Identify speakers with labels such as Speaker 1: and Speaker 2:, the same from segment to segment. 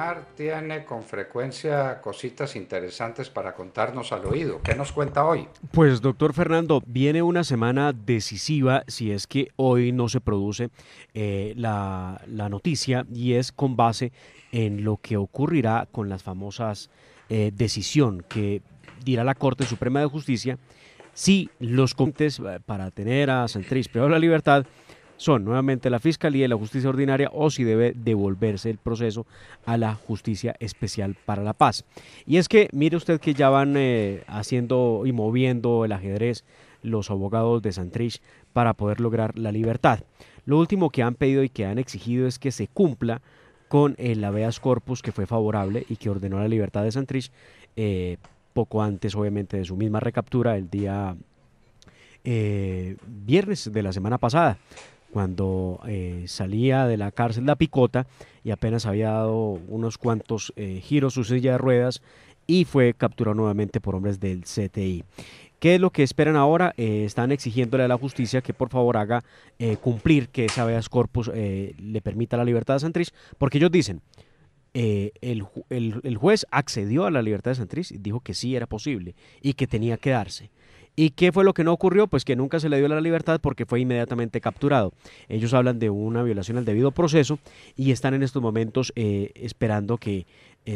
Speaker 1: Omar tiene con frecuencia cositas interesantes para contarnos al oído. ¿Qué nos cuenta hoy?
Speaker 2: Pues doctor Fernando, viene una semana decisiva si es que hoy no se produce la noticia y es con base en lo que ocurrirá con las famosas decisión que dirá la Corte Suprema de Justicia si los competentes para tener a Santrich privado de la libertad son nuevamente la Fiscalía y la Justicia Ordinaria o si debe devolverse el proceso a la Justicia Especial para la Paz. Y es que mire usted que ya van haciendo y moviendo el ajedrez los abogados de Santrich para poder lograr la libertad. Lo último que han pedido y que han exigido es que se cumpla con el habeas corpus que fue favorable y que ordenó la libertad de Santrich poco antes obviamente de su misma recaptura el día viernes de la semana pasada, cuando salía de la cárcel La Picota y apenas había dado unos cuantos giros su silla de ruedas y fue capturado nuevamente por hombres del CTI. ¿Qué es lo que esperan ahora? Están exigiéndole a la justicia que por favor haga cumplir que ese habeas corpus le permita la libertad de Santrich, porque ellos dicen, el juez accedió a la libertad de Santrich y dijo que sí era posible y que tenía que darse. ¿Y qué fue lo que no ocurrió? Pues que nunca se le dio la libertad porque fue inmediatamente capturado. Ellos hablan de una violación al debido proceso y están en estos momentos esperando que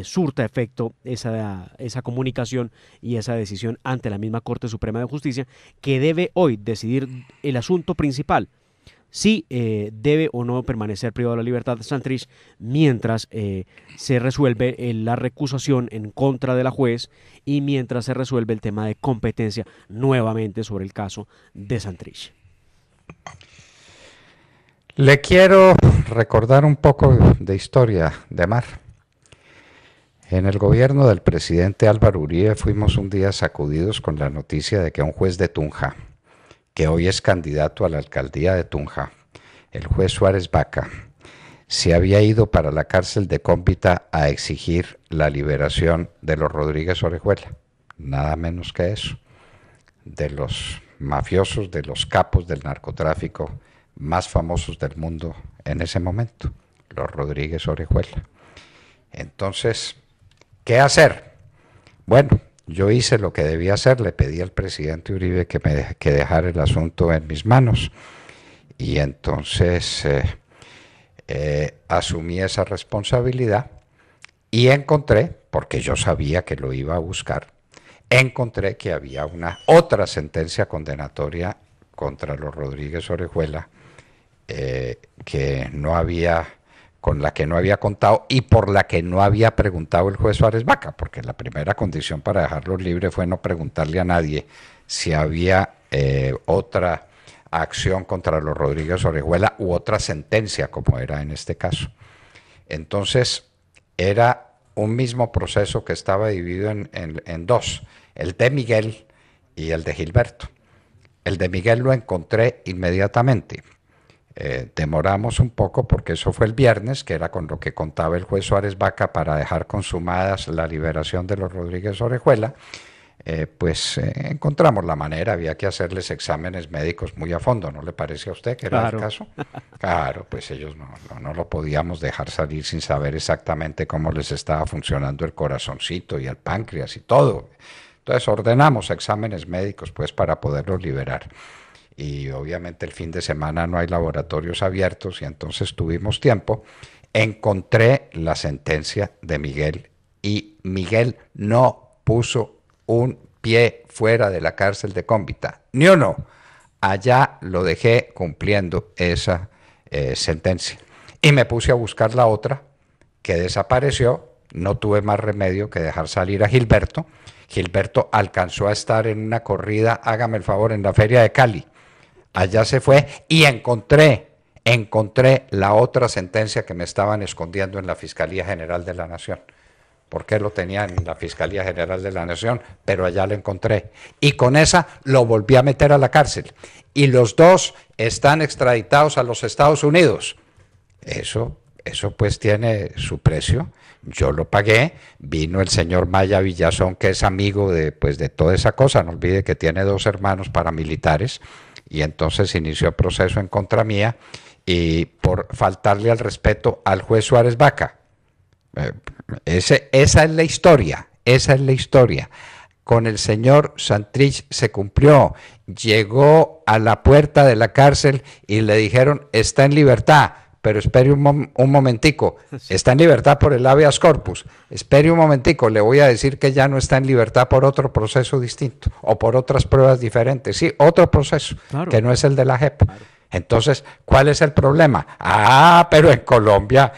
Speaker 2: surta efecto esa comunicación y esa decisión ante la misma Corte Suprema de Justicia, que debe hoy decidir el asunto principal: si debe o no permanecer privado de la libertad de Santrich mientras se resuelve la recusación en contra de la juez y mientras se resuelve el tema de competencia nuevamente sobre el caso de Santrich.
Speaker 1: Le quiero recordar un poco de historia de mar. En el gobierno del presidente Álvaro Uribe fuimos un día sacudidos con la noticia de que un juez de Tunja, que hoy es candidato a la alcaldía de Tunja, el juez Suárez Baca, se había ido para la cárcel de Cómpita a exigir la liberación de los Rodríguez Orejuela, nada menos que eso, de los mafiosos, de los capos del narcotráfico más famosos del mundo en ese momento, los Rodríguez Orejuela. Entonces, ¿qué hacer? Bueno, yo hice lo que debía hacer, le pedí al presidente Uribe que dejara el asunto en mis manos y entonces asumí esa responsabilidad y encontré, porque yo sabía que lo iba a buscar, encontré que había una otra sentencia condenatoria contra los Rodríguez Orejuela que no había, con la que no había contado y por la que no había preguntado el juez Suárez Baca, porque la primera condición para dejarlos libres fue no preguntarle a nadie si había otra acción contra los Rodríguez Orejuela u otra sentencia, como era en este caso. Entonces, era un mismo proceso que estaba dividido en dos, el de Miguel y el de Gilberto. El de Miguel lo encontré inmediatamente. Demoramos un poco porque eso fue el viernes, que era con lo que contaba el juez Suárez Baca para dejar consumadas la liberación de los Rodríguez Orejuela. Encontramos la manera, había que hacerles exámenes médicos muy a fondo, ¿no le parece a usted que era el
Speaker 2: Claro.
Speaker 1: caso? Claro, pues ellos no lo podíamos dejar salir sin saber exactamente cómo les estaba funcionando el corazoncito y el páncreas y todo. Entonces ordenamos exámenes médicos pues para poderlos liberar. Y obviamente el fin de semana no hay laboratorios abiertos y entonces tuvimos tiempo. Encontré la sentencia de Miguel y Miguel no puso un pie fuera de la cárcel de Cómpita, ni uno. Allá lo dejé cumpliendo esa sentencia. Y me puse a buscar la otra, que desapareció. No tuve más remedio que dejar salir a Gilberto. Gilberto alcanzó a estar en una corrida, hágame el favor, en la feria de Cali. Allá se fue y encontré la otra sentencia que me estaban escondiendo en la Fiscalía General de la Nación. ¿Por qué lo tenía en la Fiscalía General de la Nación? Pero allá lo encontré. Y con esa lo volví a meter a la cárcel. Y los dos están extraditados a los Estados Unidos. Eso pues tiene su precio. Yo lo pagué. Vino el señor Maya Villazón, que es amigo de toda esa cosa. No olvide que tiene 2 hermanos paramilitares. Y entonces inició proceso en contra mía y por faltarle al respeto al juez Suárez Baca. Eh, esa es la historia, esa es la historia. Con el señor Santrich se cumplió. Llegó a la puerta de la cárcel y le dijeron, está en libertad, pero espere un momentico, está en libertad por el habeas corpus, espere un momentico, le voy a decir que ya no está en libertad por otro proceso distinto o por otras pruebas diferentes. Sí, otro proceso, claro, que no es el de la JEP. Claro. Entonces, ¿cuál es el problema? Pero en Colombia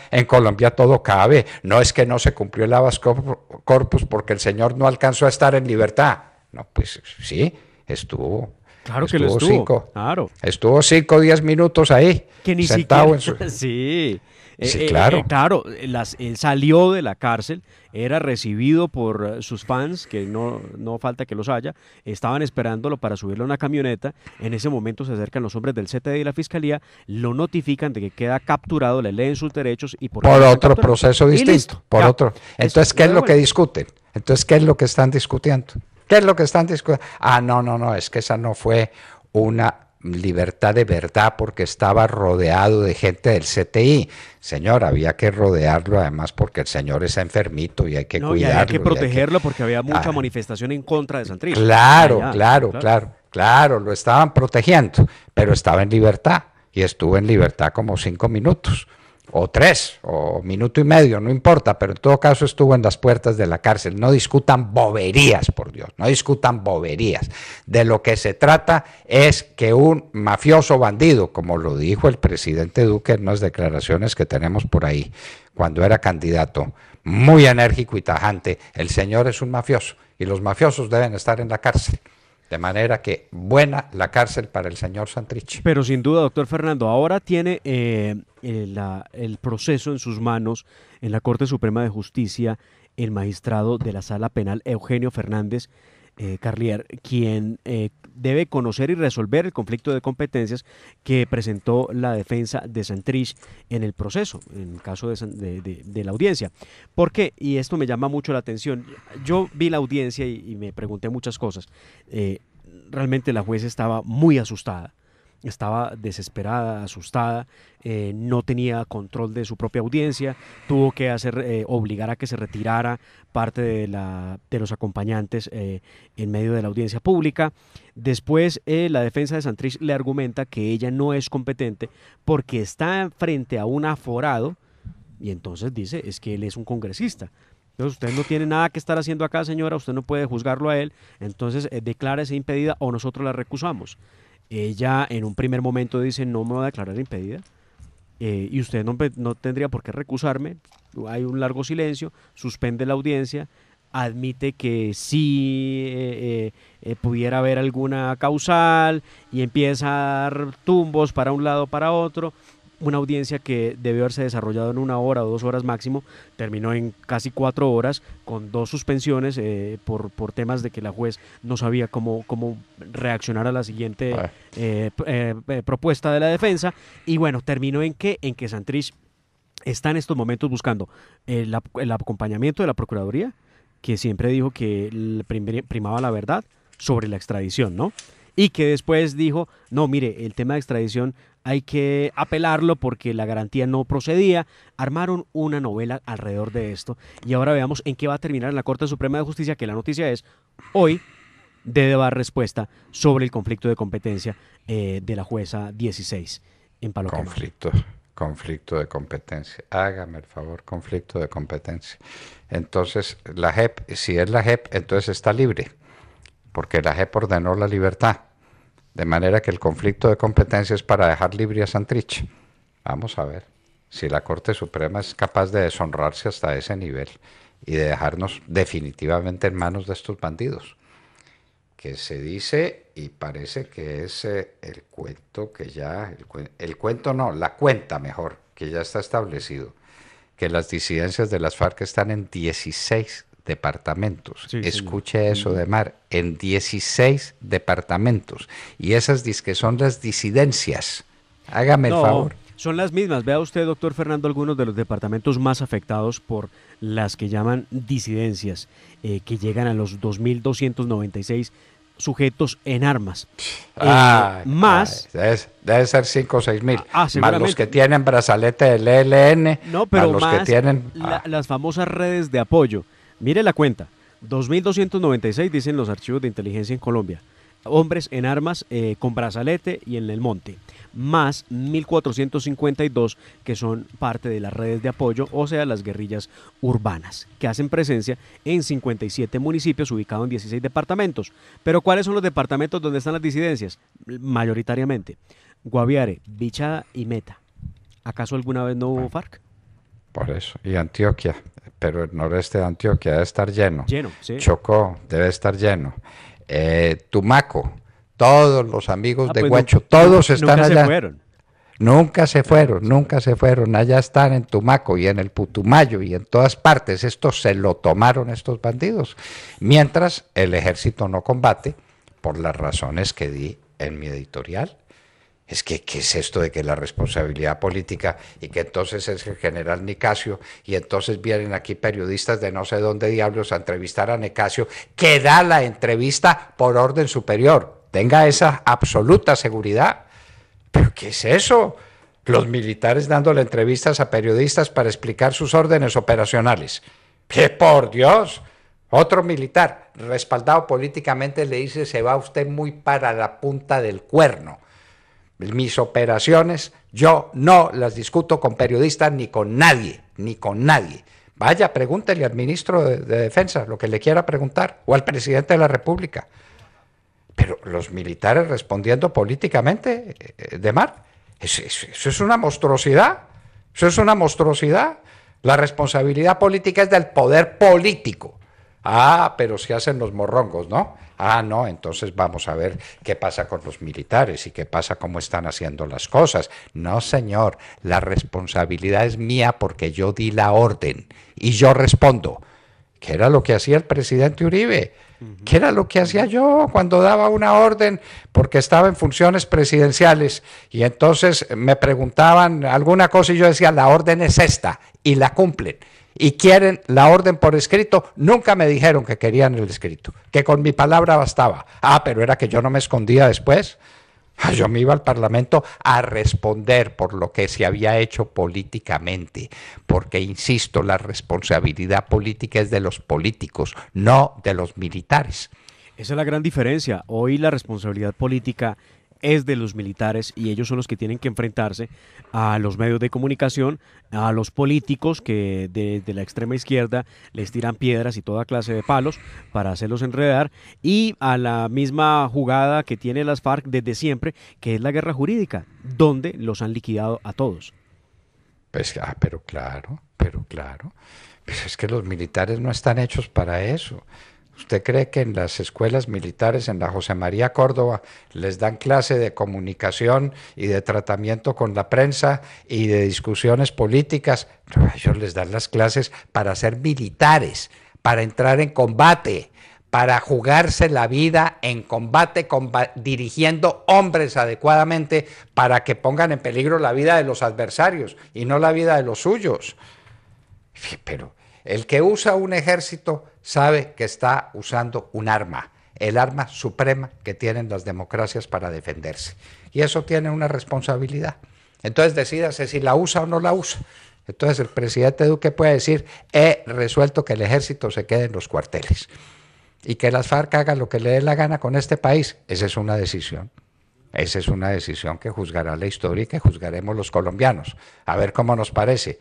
Speaker 1: todo cabe. No es que no se cumplió el habeas corpus porque el señor no alcanzó a estar en libertad. No, pues sí, estuvo.
Speaker 2: Claro que lo estuvo. Claro.
Speaker 1: Estuvo 5 o 10 minutos ahí.
Speaker 2: Que ni sentado siquiera. En su... Sí.
Speaker 1: Sí, claro.
Speaker 2: Claro, él salió de la cárcel, era recibido por sus fans, que no falta que los haya, estaban esperándolo para subirlo a una camioneta. En ese momento se acercan los hombres del CTI y la Fiscalía, lo notifican de que queda capturado, le leen sus derechos y por
Speaker 1: otro proceso distinto. Por otro. Entonces, ¿qué es lo que discuten? Entonces, ¿qué es lo que están discutiendo? ¿Qué es lo que están discutiendo? No, es que esa no fue una libertad de verdad porque estaba rodeado de gente del CTI. Señor, había que rodearlo además porque el señor es enfermito y hay que cuidarlo. Y
Speaker 2: hay que protegerlo porque había mucha manifestación en contra de Santrich.
Speaker 1: Claro, lo estaban protegiendo, pero estaba en libertad y estuvo en libertad como 5 minutos. O 3, o minuto y medio, no importa, pero en todo caso estuvo en las puertas de la cárcel. No discutan boberías, por Dios, no discutan boberías. De lo que se trata es que un mafioso bandido, como lo dijo el presidente Duque en unas declaraciones que tenemos por ahí, cuando era candidato, muy enérgico y tajante, el señor es un mafioso y los mafiosos deben estar en la cárcel. De manera que buena la cárcel para el señor Santrich.
Speaker 2: Pero sin duda, doctor Fernando, ahora tiene el proceso en sus manos en la Corte Suprema de Justicia el magistrado de la Sala Penal, Eugenio Fernández Carlier, quien debe conocer y resolver el conflicto de competencias que presentó la defensa de Santrich en el proceso, en el caso de la audiencia. ¿Por qué? Y esto me llama mucho la atención. Yo vi la audiencia y me pregunté muchas cosas. Realmente la jueza estaba muy asustada. Estaba desesperada, asustada, no tenía control de su propia audiencia, tuvo que obligar a que se retirara parte de los acompañantes en medio de la audiencia pública. Después la defensa de Santrich le argumenta que ella no es competente porque está frente a un aforado y entonces dice, es que él es un congresista. Entonces usted no tiene nada que estar haciendo acá, señora, usted no puede juzgarlo a él, entonces declárese impedida o nosotros la recusamos. Ella en un primer momento dice, no me voy a declarar impedida y usted no tendría por qué recusarme. Hay un largo silencio, suspende la audiencia, admite que sí pudiera haber alguna causal y empieza a dar tumbos para un lado para otro. Una audiencia que debió haberse desarrollado en 1 hora o 2 horas máximo, terminó en casi 4 horas, con 2 suspensiones por temas de que la juez no sabía cómo reaccionar a la siguiente propuesta de la defensa. Y bueno, terminó en que Santrich está en estos momentos buscando el acompañamiento de la Procuraduría, que siempre dijo que primaba la verdad sobre la extradición, ¿no? Y que después dijo, no, mire, el tema de extradición hay que apelarlo porque la garantía no procedía. Armaron una novela alrededor de esto y ahora veamos en qué va a terminar en la Corte Suprema de Justicia, que la noticia es, hoy debe dar respuesta sobre el conflicto de competencia de la jueza 16 en Palo Quemado.
Speaker 1: Conflicto de competencia. Hágame el favor, conflicto de competencia. Entonces, la JEP, si es la JEP, entonces está libre, porque la JEP ordenó la libertad. De manera que el conflicto de competencia es para dejar libre a Santrich. Vamos a ver si la Corte Suprema es capaz de deshonrarse hasta ese nivel y de dejarnos definitivamente en manos de estos bandidos. Que se dice, y parece que es el cuento que ya, el cuento no, la cuenta mejor, que ya está establecido, que las disidencias de las FARC están en 16 departamentos. Sí, escuche señor. Eso de mar, en 16 departamentos. Y esas que son las disidencias. Hágame el favor.
Speaker 2: Son las mismas. Vea usted, doctor Fernando, algunos de los departamentos más afectados por las que llaman disidencias, que llegan a los 2.296 sujetos en armas.
Speaker 1: Más. Debe ser 5 o 6 mil. Más los que tienen brazalete del ELN.
Speaker 2: No, pero
Speaker 1: más los que tienen.
Speaker 2: Las famosas redes de apoyo. Mire la cuenta. 2.296 dicen los archivos de inteligencia en Colombia. Hombres en armas con brazalete y en el monte, más 1.452 que son parte de las redes de apoyo, o sea, las guerrillas urbanas, que hacen presencia en 57 municipios ubicados en 16 departamentos. Pero ¿cuáles son los departamentos donde están las disidencias? Mayoritariamente Guaviare, Bichada y Meta. ¿Acaso alguna vez no hubo FARC?
Speaker 1: Por eso, y Antioquia, pero el noreste de Antioquia debe estar lleno.
Speaker 2: Lleno, sí.
Speaker 1: Chocó debe estar lleno. Tumaco, todos los amigos de
Speaker 2: pues
Speaker 1: Guacho, todos están allá.
Speaker 2: Nunca se fueron.
Speaker 1: Nunca se fueron, allá están en Tumaco y en el Putumayo y en todas partes. Esto se lo tomaron estos bandidos, mientras el ejército no combate por las razones que di en mi editorial. Es que, ¿qué es esto de que la responsabilidad política y que entonces es el general Nicasio y entonces vienen aquí periodistas de no sé dónde diablos a entrevistar a Nicasio, que da la entrevista por orden superior? Tenga esa absoluta seguridad. ¿Pero qué es eso? Los militares dándole entrevistas a periodistas para explicar sus órdenes operacionales. ¡Qué por Dios! Otro militar, respaldado políticamente, le dice: se va usted muy para la punta del cuerno. Mis operaciones, yo no las discuto con periodistas ni con nadie, ni con nadie. Vaya, pregúntele al ministro de Defensa lo que le quiera preguntar, o al presidente de la República. Pero los militares respondiendo políticamente, Demar, eso es una monstruosidad. Eso es una monstruosidad. La responsabilidad política es del poder político. Pero se hacen los morrongos, ¿no? No, entonces vamos a ver qué pasa con los militares y qué pasa, cómo están haciendo las cosas. No, señor, la responsabilidad es mía porque yo di la orden y yo respondo. ¿Qué era lo que hacía el presidente Uribe? ¿Qué era lo que hacía yo cuando daba una orden porque estaba en funciones presidenciales? Y entonces me preguntaban alguna cosa y yo decía: la orden es esta, y la cumplen. Y quieren la orden por escrito. Nunca me dijeron que querían el escrito, que con mi palabra bastaba. Pero era que yo no me escondía después. Yo me iba al Parlamento a responder por lo que se había hecho políticamente, porque, insisto, la responsabilidad política es de los políticos, no de los militares.
Speaker 2: Esa es la gran diferencia. Hoy la responsabilidad política es de los militares y ellos son los que tienen que enfrentarse a los medios de comunicación, a los políticos que de la extrema izquierda les tiran piedras y toda clase de palos para hacerlos enredar, y a la misma jugada que tiene las FARC desde siempre, que es la guerra jurídica, donde los han liquidado a todos.
Speaker 1: Pues, pero claro, pues es que los militares no están hechos para eso. ¿Usted cree que en las escuelas militares, en la José María Córdoba, les dan clase de comunicación y de tratamiento con la prensa y de discusiones políticas? No, ellos les dan las clases para ser militares, para entrar en combate, para jugarse la vida en combate, dirigiendo hombres adecuadamente para que pongan en peligro la vida de los adversarios y no la vida de los suyos. Pero el que usa un ejército sabe que está usando un arma, el arma suprema que tienen las democracias para defenderse. Y eso tiene una responsabilidad. Entonces decídase si la usa o no la usa. Entonces el presidente Duque puede decir: he resuelto que el ejército se quede en los cuarteles y que las FARC hagan lo que le dé la gana con este país. Esa es una decisión. Esa es una decisión que juzgará la historia y que juzgaremos los colombianos. A ver cómo nos parece.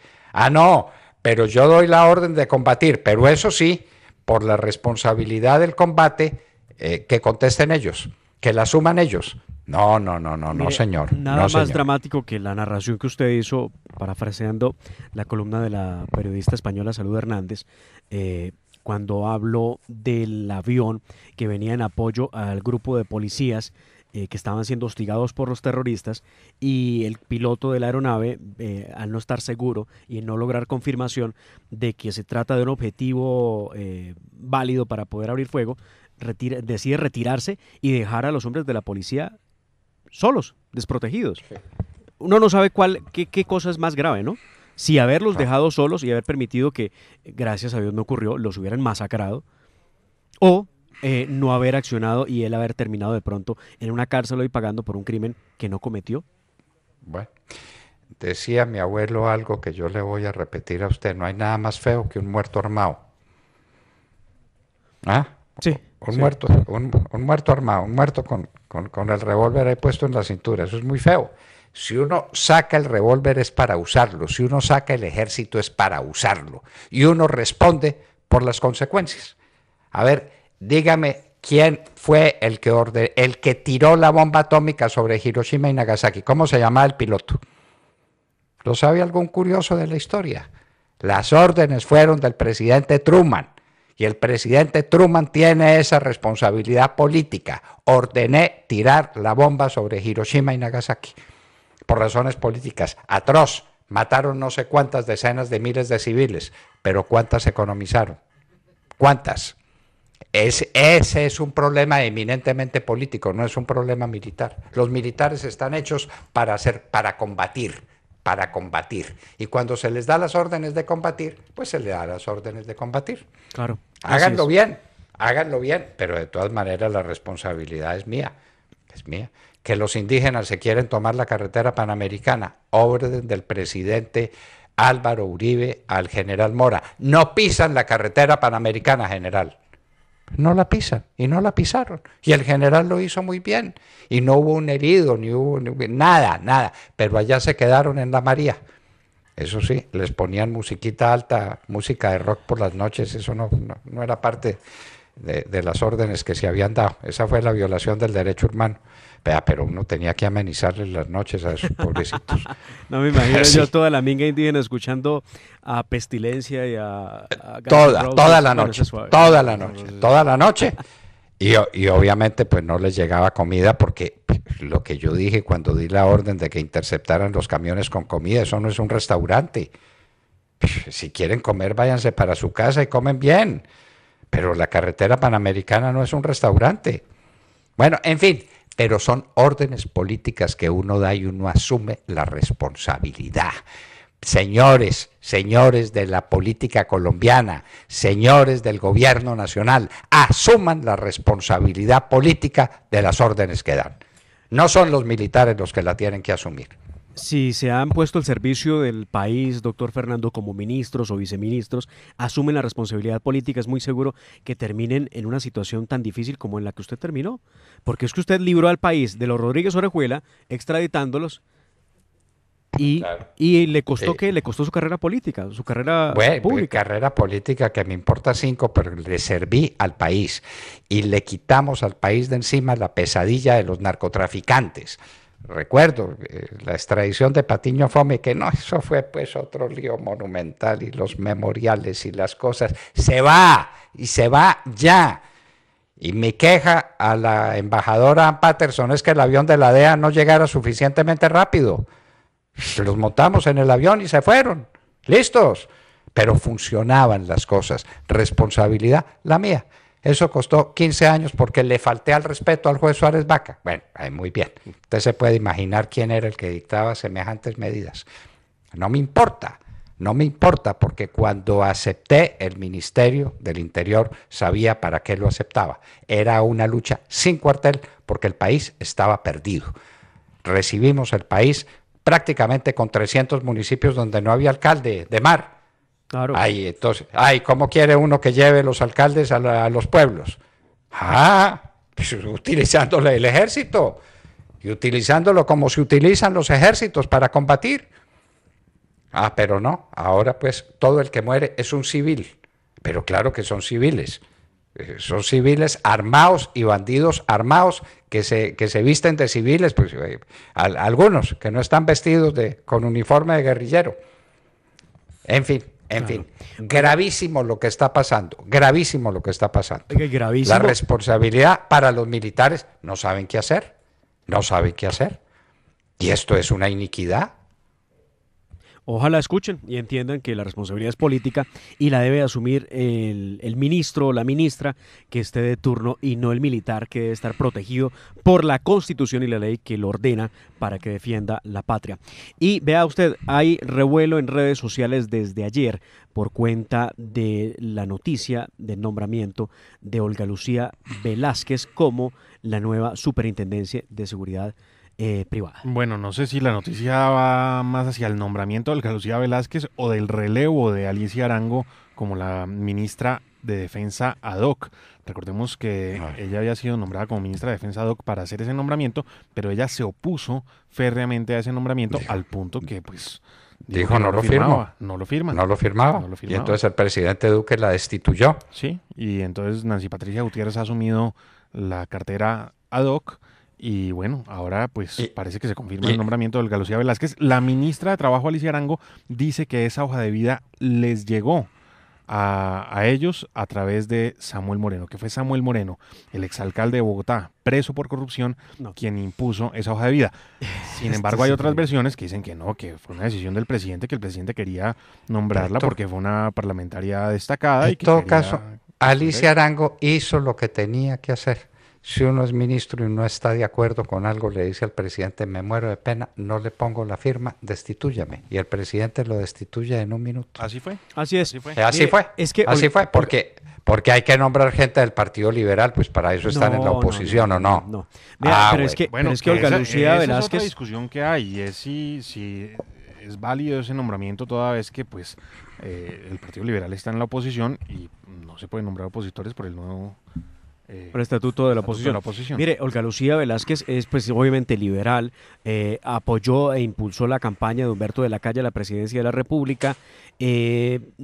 Speaker 1: No, pero yo doy la orden de combatir, pero eso sí, por la responsabilidad del combate, que contesten ellos, que la asuman ellos. No, mire, señor.
Speaker 2: Nada más
Speaker 1: señor.
Speaker 2: Dramático que la narración que usted hizo, parafraseando la columna de la periodista española Salud Hernández, cuando habló del avión que venía en apoyo al grupo de policías que estaban siendo hostigados por los terroristas, y el piloto de la aeronave, al no estar seguro y no lograr confirmación de que se trata de un objetivo válido para poder abrir fuego, decide retirarse y dejar a los hombres de la policía solos, desprotegidos. Uno no sabe qué cosa es más grave, ¿no? Si haberlos dejado solos y haber permitido que, gracias a Dios no ocurrió, los hubieran masacrado, o no haber accionado y él haber terminado de pronto en una cárcel y pagando por un crimen que no cometió?
Speaker 1: Bueno, decía mi abuelo algo que yo le voy a repetir a usted, no hay nada más feo que un muerto armado. ¿Ah?
Speaker 2: Sí,
Speaker 1: Un
Speaker 2: sí.
Speaker 1: muerto, un muerto armado, un muerto con el revólver ahí puesto en la cintura, eso es muy feo. Si uno saca el revólver es para usarlo, si uno saca el ejército es para usarlo, y uno responde por las consecuencias. A ver, dígame quién fue el que tiró la bomba atómica sobre Hiroshima y Nagasaki. ¿Cómo se llamaba el piloto? ¿Lo sabe algún curioso de la historia? Las órdenes fueron del presidente Truman. Y el presidente Truman tiene esa responsabilidad política. Ordené tirar la bomba sobre Hiroshima y Nagasaki. Por razones políticas. Atroz. Mataron no sé cuántas decenas de miles de civiles. Pero ¿cuántas economizaron? ¿Cuántas? Ese es un problema eminentemente político, no es un problema militar. Los militares están hechos para combatir. Y cuando se les da las órdenes de combatir, pues se les da las órdenes de combatir.
Speaker 2: Claro.
Speaker 1: Háganlo bien, pero de todas maneras la responsabilidad es mía. Que los indígenas se quieren tomar la carretera panamericana, orden del presidente Álvaro Uribe al general Mora. No pisan la carretera panamericana, general. No la pisan, y no la pisaron. Y el general lo hizo muy bien. Y no hubo un herido, ni hubo nada. Pero allá se quedaron en la María. Eso sí, les ponían musiquita alta, música de rock por las noches. Eso no era parte de las órdenes que se habían dado. Esa fue la violación del derecho humano. Pero uno tenía que amenizarles las noches a esos pobrecitos.
Speaker 2: No me imagino
Speaker 1: Sí.
Speaker 2: yo toda la minga indígena escuchando a Pestilencia y a
Speaker 1: Toda la
Speaker 2: Bueno,
Speaker 1: noche,
Speaker 2: eso es suave.
Speaker 1: toda la noche. Y obviamente pues no les llegaba comida porque lo que yo dije cuando di la orden de que interceptaran los camiones con comida, eso no es un restaurante. Si quieren comer, váyanse para su casa y comen bien. Pero la carretera panamericana no es un restaurante. Bueno, en fin, pero son órdenes políticas que uno da y uno asume la responsabilidad. Señores de la política colombiana, señores del gobierno nacional, asuman la responsabilidad política de las órdenes que dan. No son los militares los que la tienen que asumir.
Speaker 2: Si se han puesto al servicio del país, doctor Fernando, como ministros o viceministros, asumen la responsabilidad política, es muy seguro que terminen en una situación tan difícil como en la que usted terminó. Porque es que usted libró al país de los Rodríguez Orejuela, extraditándolos, y le costó ¿qué? Le costó su carrera política, su carrera pública.
Speaker 1: Carrera política que me importa 5, pero le serví al país. Y le quitamos al país de encima la pesadilla de los narcotraficantes. Recuerdo la extradición de Patiño Fome, que no, eso fue pues otro lío monumental, y los memoriales y las cosas. Se va ya. Y mi queja a la embajadora Patterson es que el avión de la DEA no llegara suficientemente rápido. Los montamos en el avión y se fueron. Listos. Pero funcionaban las cosas. Responsabilidad la mía. Eso costó 15 años porque le falté al respeto al juez Suárez Vaca. Bueno, muy bien. Usted se puede imaginar quién era el que dictaba semejantes medidas. No me importa porque cuando acepté el Ministerio del Interior sabía para qué lo aceptaba. Era una lucha sin cuartel porque el país estaba perdido. Recibimos el país prácticamente con 300 municipios donde no había alcalde de mar.
Speaker 2: Claro.
Speaker 1: Entonces, ¿cómo quiere uno que lleve los alcaldes a los pueblos? Pues utilizando el ejército y utilizándolo como se utilizan los ejércitos para combatir. Pero no, ahora pues todo el que muere es un civil. Pero claro que son civiles. Son civiles armados y bandidos armados que se visten de civiles, pues algunos que no están vestidos con uniforme de guerrillero. En fin, gravísimo lo que está pasando, gravísimo.
Speaker 2: Gravísimo.
Speaker 1: La responsabilidad para los militares, no saben qué hacer. Y esto es una iniquidad.
Speaker 2: Ojalá escuchen y entiendan que la responsabilidad es política y la debe asumir el ministro o la ministra que esté de turno y no el militar que debe estar protegido por la Constitución y la ley que lo ordena para que defienda la patria. Y vea usted, hay revuelo en redes sociales desde ayer por cuenta de la noticia del nombramiento de Olga Lucía Velázquez como la nueva superintendencia de seguridad privada.
Speaker 3: Bueno, no sé si la noticia va más hacia el nombramiento de Olga Lucía Velázquez o del relevo de Alicia Arango como la ministra de Defensa ad hoc. Recordemos que ella había sido nombrada como ministra de Defensa ad hoc para hacer ese nombramiento, pero ella se opuso férreamente a ese nombramiento al punto que pues
Speaker 1: dijo que no lo firmaba.
Speaker 3: No lo firma.
Speaker 1: No lo firmaba. No lo firmaba. Y entonces el presidente Duque la destituyó.
Speaker 3: Sí, y entonces Nancy Patricia Gutiérrez ha asumido la cartera ad hoc. Y bueno, ahora pues parece que se confirma el nombramiento de Olga Lucía Velázquez. La ministra de Trabajo, Alicia Arango, dice que esa hoja de vida les llegó a ellos a través de Samuel Moreno, que fue Samuel Moreno, el exalcalde de Bogotá, preso por corrupción, quien impuso esa hoja de vida. Sin embargo, hay otras versiones que dicen que no, que fue una decisión del presidente, que el presidente quería nombrarla porque fue una parlamentaria destacada.
Speaker 1: En todo caso, Alicia Arango hizo lo que tenía que hacer. Si uno es ministro y no está de acuerdo con algo, le dice al presidente, me muero de pena, no le pongo la firma, destitúyame. Y el presidente lo destituye en un minuto.
Speaker 3: Así fue.
Speaker 2: Así es.
Speaker 1: Así fue, porque hay que nombrar gente del Partido Liberal, pues para eso están en la oposición, ¿o no?
Speaker 2: No. Mira, pero es que Olga Lucía Velázquez...
Speaker 3: es otra discusión que hay, y es si es válido ese nombramiento toda vez que pues el Partido Liberal está en la oposición y no se pueden nombrar opositores por el nuevo...
Speaker 2: por el estatuto de la oposición. Mire, Olga Lucía Velázquez es pues obviamente liberal, apoyó e impulsó la campaña de Humberto de la Calle a la presidencia de la República,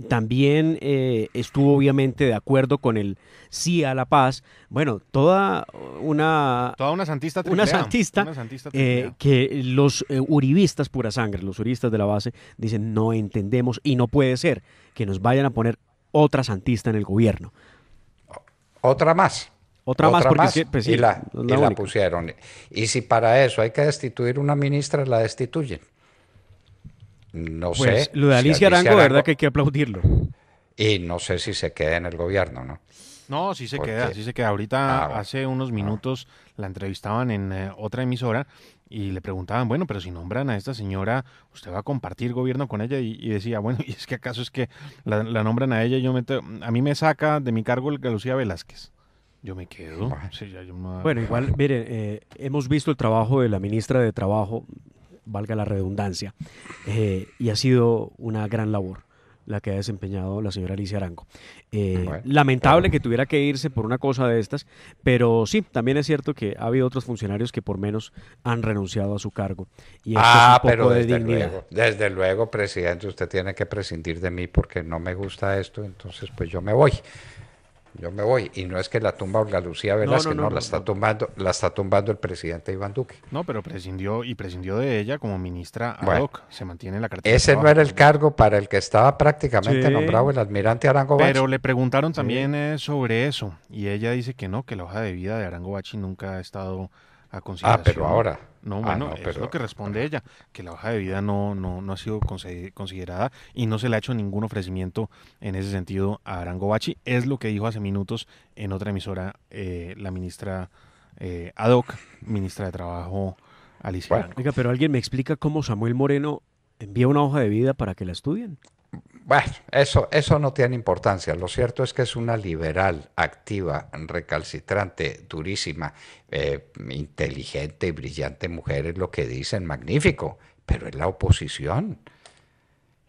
Speaker 2: también estuvo obviamente de acuerdo con el sí a la paz. Bueno, toda una
Speaker 3: santista
Speaker 2: que los uribistas pura sangre, los uribistas de la base dicen no entendemos y no puede ser que nos vayan a poner otra santista en el gobierno.
Speaker 1: Otra más,
Speaker 2: porque es que, pues, sí,
Speaker 1: y la pusieron. Y si para eso hay que destituir una ministra, la destituyen. No
Speaker 2: pues,
Speaker 1: sé.
Speaker 2: Lo de Alicia Arango, verdad que hay que aplaudirlo.
Speaker 1: Y no sé si se queda en el gobierno, ¿no?
Speaker 3: No, sí se queda. Ahorita hace unos minutos la entrevistaban en otra emisora y le preguntaban, bueno, pero si nombran a esta señora, ¿usted va a compartir gobierno con ella? Y decía, bueno, ¿y es que acaso es que la nombran a ella y a mí me saca de mi cargo Olga Lucía Velázquez? Yo me quedo.
Speaker 2: Bueno, igual, mire, hemos visto el trabajo de la ministra de Trabajo, valga la redundancia, y ha sido una gran labor la que ha desempeñado la señora Alicia Arango. Lamentable que tuviera que irse por una cosa de estas, pero sí, también es cierto que ha habido otros funcionarios que por menos han renunciado a su cargo. Y esto es un poco
Speaker 1: pero
Speaker 2: de dignidad.
Speaker 1: Desde luego, presidente, usted tiene que prescindir de mí porque no me gusta esto, entonces pues yo me voy. Y no es que la tumba Olga Lucía Velázquez, la está tumbando el presidente Iván Duque.
Speaker 3: No, pero prescindió de ella como ministra ad hoc. Se mantiene en la cartera.
Speaker 1: Ese no era el cargo para el que estaba prácticamente nombrado el almirante Arango Bachi.
Speaker 3: Pero le preguntaron también sobre eso y ella dice que no, que la hoja de vida de Arango Bachi nunca ha estado a consideración.
Speaker 1: Pero ahora.
Speaker 3: Es lo que responde ella, que la hoja de vida no ha sido considerada y no se le ha hecho ningún ofrecimiento en ese sentido a Arango Bachi. Es lo que dijo hace minutos en otra emisora la ministra ad hoc, ministra de Trabajo, Alicia Arango.
Speaker 2: Oiga, pero alguien me explica cómo Samuel Moreno envía una hoja de vida para que la estudien.
Speaker 1: Bueno, eso no tiene importancia. Lo cierto es que es una liberal, activa, recalcitrante, durísima, inteligente y brillante mujer, es lo que dicen, magnífico, pero es la oposición.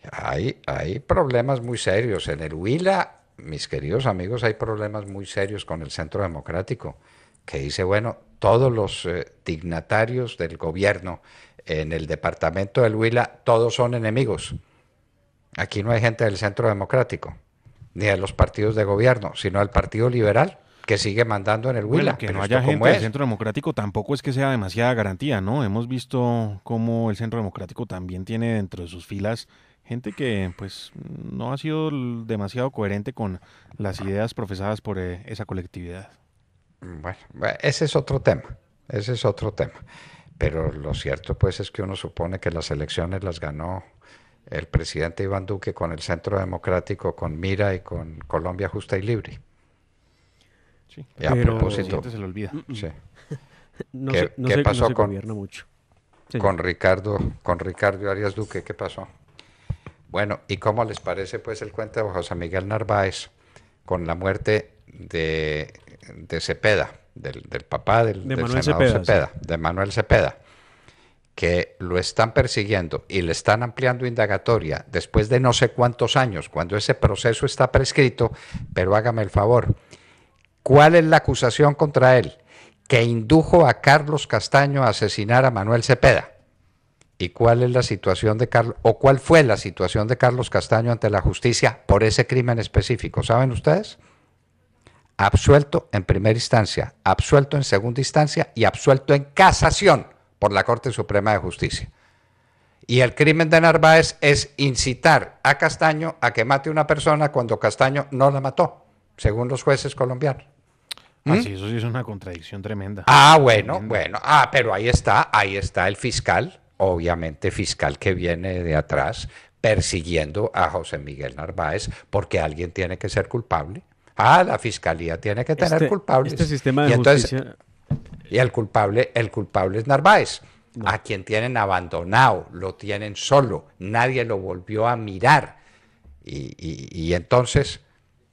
Speaker 1: Hay problemas muy serios. En el Huila, mis queridos amigos, hay problemas muy serios con el Centro Democrático, que dice, bueno, todos los dignatarios del gobierno en el departamento del Huila, todos son enemigos. Aquí no hay gente del Centro Democrático, ni de los partidos de gobierno, sino del Partido Liberal, que sigue mandando en el Huila.
Speaker 3: Bueno, que no haya gente del Centro Democrático tampoco es que sea demasiada garantía, ¿no? Hemos visto cómo el Centro Democrático también tiene dentro de sus filas gente que pues no ha sido demasiado coherente con las ideas profesadas por esa colectividad.
Speaker 1: Bueno, ese es otro tema. Pero lo cierto pues es que uno supone que las elecciones las ganó el presidente Iván Duque con el Centro Democrático, con Mira y con Colombia Justa y Libre.
Speaker 3: Sí,
Speaker 1: Y a propósito,
Speaker 3: se le olvida.
Speaker 1: sí.
Speaker 2: ¿Qué
Speaker 1: pasó
Speaker 2: mucho.
Speaker 1: con Ricardo Arias Duque? ¿Qué pasó? Bueno, ¿y cómo les parece pues el cuento de José Miguel Narváez con la muerte de Cepeda, del papá del senador Cepeda, sí, de Manuel Cepeda, que lo están persiguiendo y le están ampliando indagatoria después de no sé cuántos años, cuando ese proceso está prescrito? Pero hágame el favor, ¿cuál es la acusación contra él? Que indujo a Carlos Castaño a asesinar a Manuel Cepeda. ¿Y cuál es la situación de Carlos, o cuál fue la situación de Carlos Castaño ante la justicia por ese crimen específico? ¿Saben ustedes? Absuelto en primera instancia, absuelto en segunda instancia y absuelto en casación por la Corte Suprema de Justicia. Y el crimen de Narváez es incitar a Castaño a que mate a una persona cuando Castaño no la mató, según los jueces colombianos.
Speaker 3: Sí, eso sí es una contradicción tremenda.
Speaker 1: Bueno, pero ahí está el fiscal, obviamente fiscal que viene de atrás, persiguiendo a José Miguel Narváez, porque alguien tiene que ser culpable. La fiscalía tiene que tener culpables.
Speaker 2: Este sistema de justicia...
Speaker 1: Y el culpable es Narváez, a quien tienen abandonado, lo tienen solo, nadie lo volvió a mirar. Y entonces,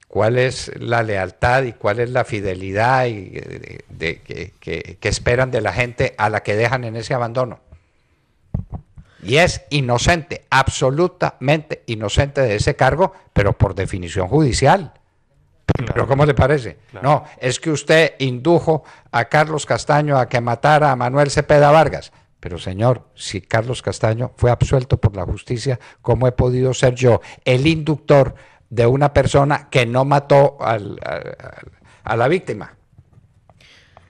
Speaker 1: ¿cuál es la lealtad y cuál es la fidelidad que esperan de la gente a la que dejan en ese abandono? Y es inocente, absolutamente inocente de ese cargo, pero por definición judicial. Claro. ¿Pero cómo le parece? Claro. No, es que usted indujo a Carlos Castaño a que matara a Manuel Cepeda Vargas. Pero señor, si Carlos Castaño fue absuelto por la justicia, ¿cómo he podido ser yo el inductor de una persona que no mató a la víctima?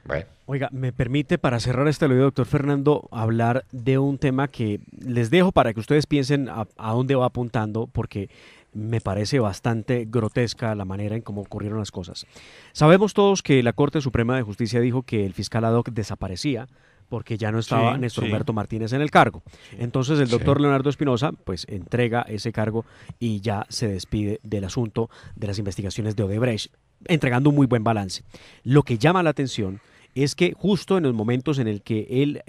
Speaker 2: Bueno. Oiga, me permite, para cerrar este audio, doctor Fernando, hablar de un tema que les dejo para que ustedes piensen a dónde va apuntando, porque me parece bastante grotesca la manera en cómo ocurrieron las cosas. Sabemos todos que la Corte Suprema de Justicia dijo que el fiscal ad hoc desaparecía porque ya no estaba Néstor Humberto Martínez en el cargo. Entonces el doctor Leonardo Espinosa pues entrega ese cargo y ya se despide del asunto de las investigaciones de Odebrecht, entregando un muy buen balance. Lo que llama la atención es que justo en los momentos en el que él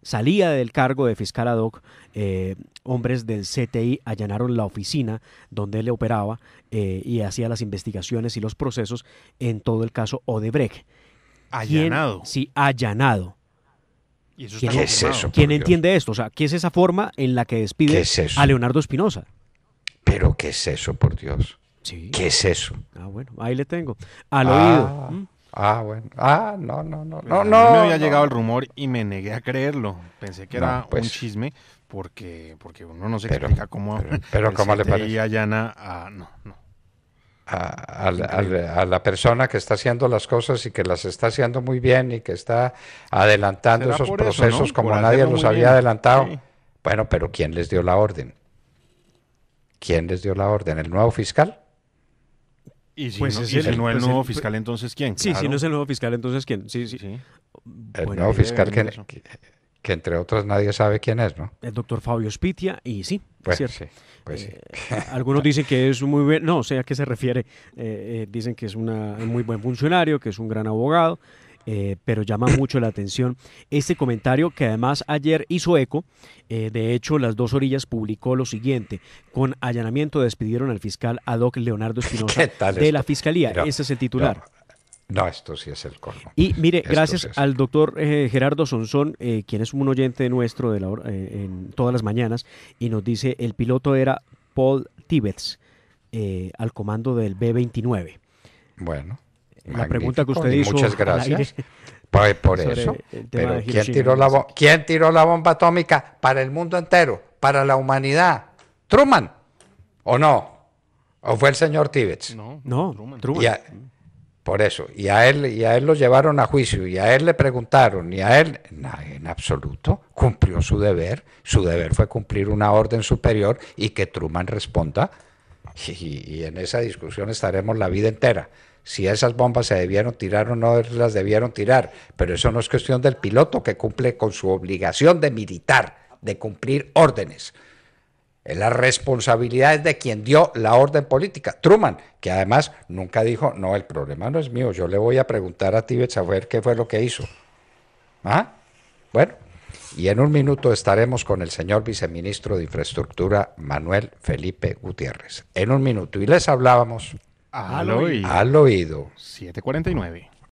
Speaker 2: salía del cargo de fiscal ad hoc, hombres del CTI allanaron la oficina donde él operaba y hacía las investigaciones y los procesos en todo el caso Odebrecht.
Speaker 3: ¿Allanado?
Speaker 2: Sí, allanado.
Speaker 3: ¿Y eso
Speaker 2: ¿Quién es eso? ¿Quién entiende esto? O sea, ¿qué es esa forma en la que despide a Leonardo Espinosa?
Speaker 1: ¿Pero qué es eso, por Dios?
Speaker 2: Sí.
Speaker 1: ¿Qué es eso?
Speaker 2: Bueno, ahí le tengo. Al oído.
Speaker 1: Bueno. No.
Speaker 3: A mí me había llegado el rumor y me negué a creerlo. Pensé que era un chisme porque uno no se explica cómo
Speaker 1: pero ¿cómo le parece?
Speaker 3: Allana
Speaker 1: a la persona que está haciendo las cosas y que las está haciendo muy bien y que está adelantando esos procesos eso, ¿no? Como nadie los había adelantado. Sí. Bueno, pero ¿quién les dio la orden? ¿Quién les dio la orden? ¿El nuevo fiscal?
Speaker 3: Y si pues no es el nuevo fiscal, entonces ¿quién?
Speaker 2: Sí, si no es el nuevo fiscal, entonces ¿quién? Sí.
Speaker 1: El nuevo fiscal que entre otros nadie sabe quién es, ¿no?
Speaker 2: El doctor Fabio Spitia, y sí,
Speaker 1: pues,
Speaker 2: cierto.
Speaker 1: Sí, pues sí.
Speaker 2: Algunos dicen que es muy buen, no sé a qué se refiere, dicen que es un muy buen funcionario, que es un gran abogado, pero llama mucho la atención este comentario que además ayer hizo eco. De hecho, Las Dos Orillas publicó lo siguiente: con allanamiento despidieron al fiscal ad hoc Leonardo Espinosa de la Fiscalía. Ese es el titular.
Speaker 1: No, esto sí es el colmo.
Speaker 2: Y mire, gracias al doctor Gerardo Sonsón, quien es un oyente nuestro en todas las mañanas, y nos dice, el piloto era Paul Tibbets, al comando del B-29.
Speaker 1: Bueno.
Speaker 2: La pregunta que usted hizo.
Speaker 1: Muchas gracias. Por eso. Pero ¿quién tiró la bomba atómica para el mundo entero, para la humanidad? ¿Truman? ¿O no? ¿O fue el señor Tibbets?
Speaker 2: No, Truman.
Speaker 1: Por eso, y a él lo llevaron a juicio, y a él le preguntaron, y a él, en absoluto, cumplió su deber fue cumplir una orden superior y que Truman responda, y en esa discusión estaremos la vida entera, si esas bombas se debieron tirar o no las debieron tirar, pero eso no es cuestión del piloto que cumple con su obligación de militar, de cumplir órdenes. La responsabilidad es de quien dio la orden política, Truman, que además nunca dijo, no, el problema no es mío, yo le voy a preguntar a Tíbet a ver qué fue lo que hizo. ¿Ah? Bueno, y en un minuto estaremos con el señor viceministro de Infraestructura, Manuel Felipe Gutiérrez. En un minuto. Y les hablábamos
Speaker 3: al oído.
Speaker 1: Al oído.
Speaker 3: 7:49.